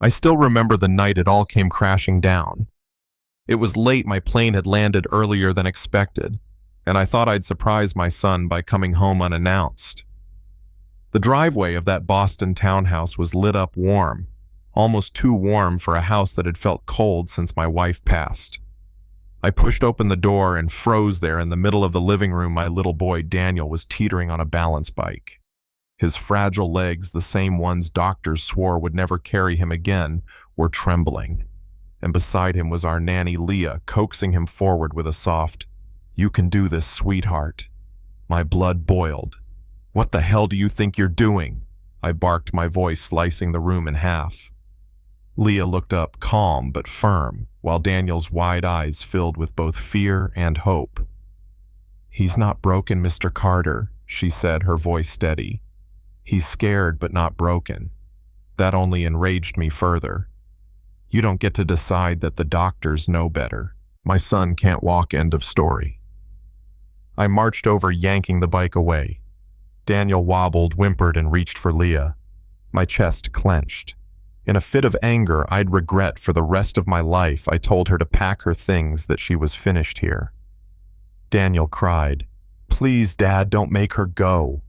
I still remember the night it all came crashing down. It was late, my plane had landed earlier than expected, and I thought I'd surprise my son by coming home unannounced. The driveway of that Boston townhouse was lit up warm, almost too warm for a house that had felt cold since my wife passed. I pushed open the door and froze there in the middle of the living room. My little boy Daniel was teetering on a balance bike. His fragile legs, the same ones doctors swore would never carry him again, were trembling. And beside him was our nanny Leah, coaxing him forward with a soft, "You can do this, sweetheart." My blood boiled. "What the hell do you think you're doing?" I barked, my voice slicing the room in half. Leah looked up, calm but firm, while Daniel's wide eyes filled with both fear and hope. "He's not broken, Mr. Carter," she said, her voice steady. "He's scared but not broken." That only enraged me further. "You don't get to decide that. The doctors know better. My son can't walk, end of story." I marched over, yanking the bike away. Daniel wobbled, whimpered, and reached for Leah. My chest clenched. In a fit of anger I'd regret for the rest of my life, I told her to pack her things, that she was finished here. Daniel cried, "Please, Dad, don't make her go."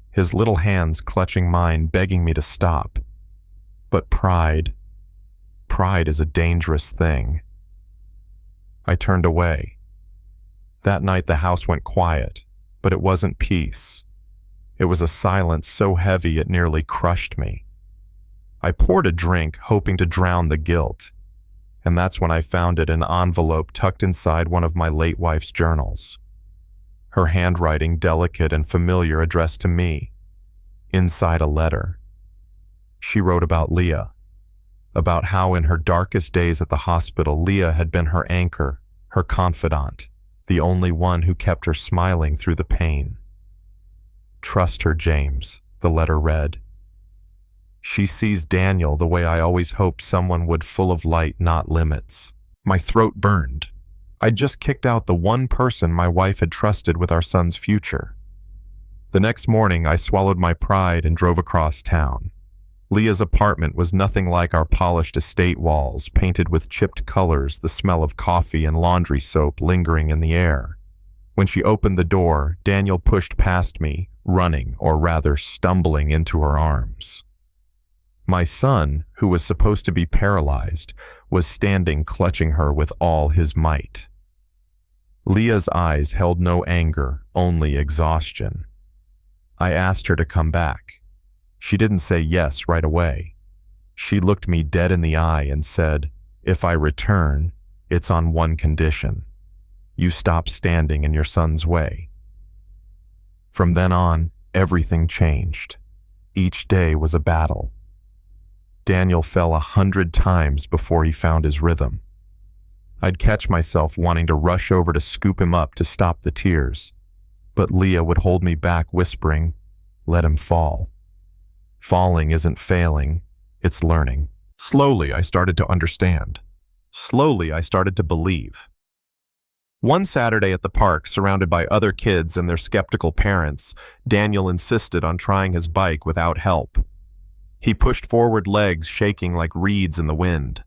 His little hands clutching mine, begging me to stop. But pride is a dangerous thing. I turned away. That night the house went quiet, but it wasn't peace. It was a silence so heavy it nearly crushed me. I poured a drink, hoping to drown the guilt, and that's when I found it, an envelope tucked inside one of my late wife's journals. Her handwriting, delicate and familiar, addressed to me. Inside, a letter. She wrote about Leah, about how in her darkest days at the hospital, Leah had been her anchor, her confidant, the only one who kept her smiling through the pain. "Trust her, James," the letter read. "She sees Daniel the way I always hoped someone would, full of light, not limits." My throat burned. I'd just kicked out the one person my wife had trusted with our son's future. The next morning, I swallowed my pride and drove across town. Leah's apartment was nothing like our polished estate walls, painted with chipped colors, the smell of coffee and laundry soap lingering in the air. When she opened the door, Daniel pushed past me, running, or rather stumbling, into her arms. My son, who was supposed to be paralyzed, was standing clutching her with all his might. Leah's eyes held no anger, only exhaustion. I asked her to come back. She didn't say yes right away. She looked me dead in the eye and said, "If I return, it's on one condition. You stop standing in your son's way." From then on, everything changed. Each day was a battle. Daniel fell 100 times before he found his rhythm. I'd catch myself wanting to rush over to scoop him up to stop the tears, but Leah would hold me back, whispering, "Let him fall. Falling isn't failing, it's learning." Slowly, I started to understand. Slowly, I started to believe. One Saturday at the park, surrounded by other kids and their skeptical parents, Daniel insisted on trying his bike without help. He pushed forward, legs shaking like reeds in the wind.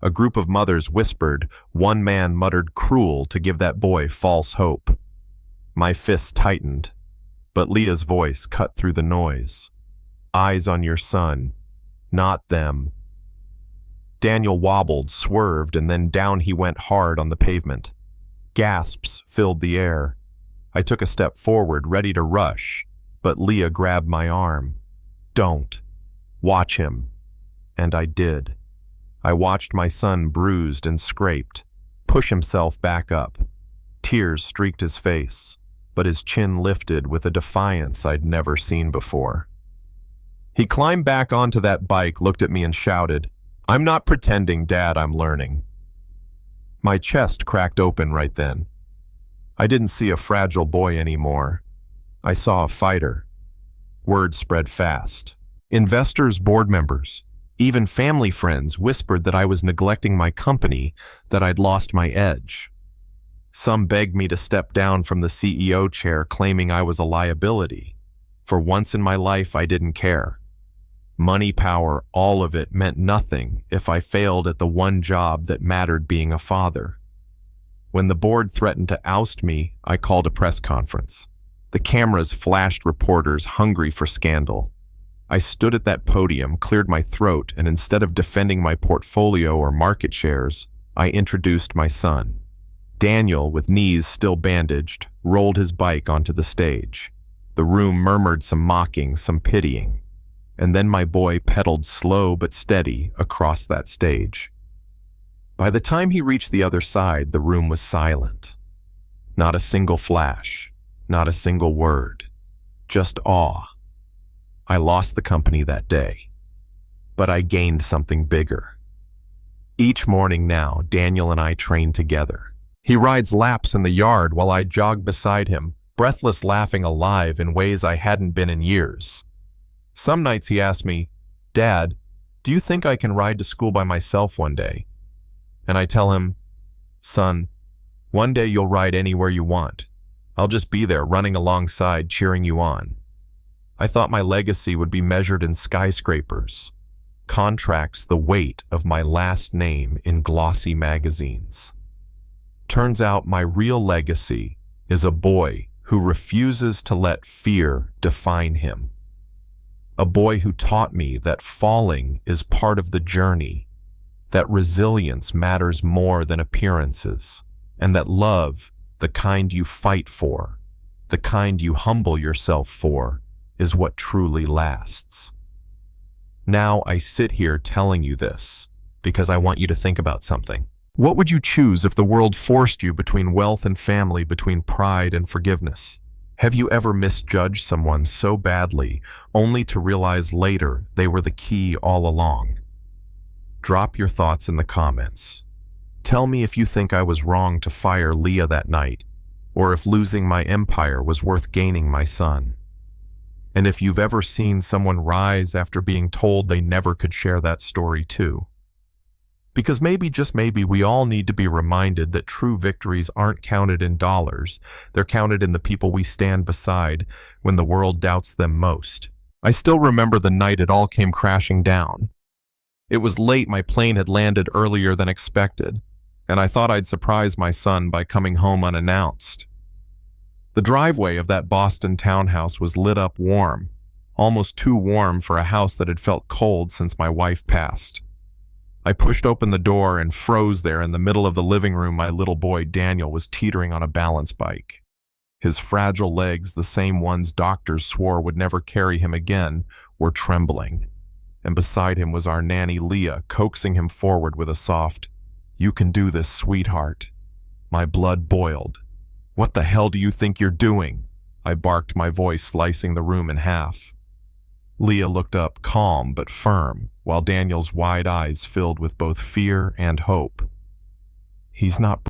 A group of mothers whispered, one man muttered, "Cruel to give that boy false hope." My fists tightened, but Leah's voice cut through the noise. "Eyes on your son, not them." Daniel wobbled, swerved, and then down he went hard on the pavement. Gasps filled the air. I took a step forward, ready to rush, but Leah grabbed my arm. "Don't. Watch him." And I did. I watched my son, bruised and scraped, push himself back up. Tears streaked his face, but his chin lifted with a defiance I'd never seen before. He climbed back onto that bike, looked at me and shouted, "I'm not pretending, Dad, I'm learning." My chest cracked open right then. I didn't see a fragile boy anymore. I saw a fighter. Word spread fast. Investors, board members, even family friends whispered that I was neglecting my company, that I'd lost my edge. Some begged me to step down from the CEO chair, claiming I was a liability. For once in my life, I didn't care. Money, power, all of it meant nothing if I failed at the one job that mattered, being a father. When the board threatened to oust me, I called a press conference. The cameras flashed reporters hungry for scandal. I stood at that podium, cleared my throat, and instead of defending my portfolio or market shares, I introduced my son. Daniel, with knees still bandaged, rolled his bike onto the stage. The room murmured some mocking, some pitying. And then my boy pedaled slow but steady across that stage. By the time he reached the other side, the room was silent. Not a single flash, not a single word, just awe. I lost the company that day, but I gained something bigger. Each morning now, Daniel and I train together. He rides laps in the yard while I jog beside him, breathless, laughing, alive in ways I hadn't been in years. Some nights he asks me, "Dad, do you think I can ride to school by myself one day?" And I tell him, "Son, one day you'll ride anywhere you want. I'll just be there running alongside, cheering you on." I thought my legacy would be measured in skyscrapers, contracts, the weight of my last name in glossy magazines. Turns out my real legacy is a boy who refuses to let fear define him. A boy who taught me that falling is part of the journey, that resilience matters more than appearances, and that love, the kind you fight for, the kind you humble yourself for, is what truly lasts. Now I sit here telling you this because I want you to think about something. What would you choose if the world forced you between wealth and family, between pride and forgiveness? Have you ever misjudged someone so badly only to realize later they were the key all along? Drop your thoughts in the comments. Tell me if you think I was wrong to fire Leah that night, or if losing my empire was worth gaining my son. And if you've ever seen someone rise after being told they never could share that story too. Because maybe, just maybe, we all need to be reminded that true victories aren't counted in dollars, they're counted in the people we stand beside when the world doubts them most. I still remember the night it all came crashing down. It was late, my plane had landed earlier than expected, and I thought I'd surprise my son by coming home unannounced. The driveway of that Boston townhouse was lit up warm, almost too warm for a house that had felt cold since my wife passed. I pushed open the door and froze there in the middle of the living room. My little boy Daniel was teetering on a balance bike. His fragile legs, the same ones doctors swore would never carry him again, were trembling. And beside him was our nanny Leah, coaxing him forward with a soft, "You can do this, sweetheart." My blood boiled. "What the hell do you think you're doing?" I barked, my voice slicing the room in half. Leah looked up, calm but firm, while Daniel's wide eyes filled with both fear and hope. "He's not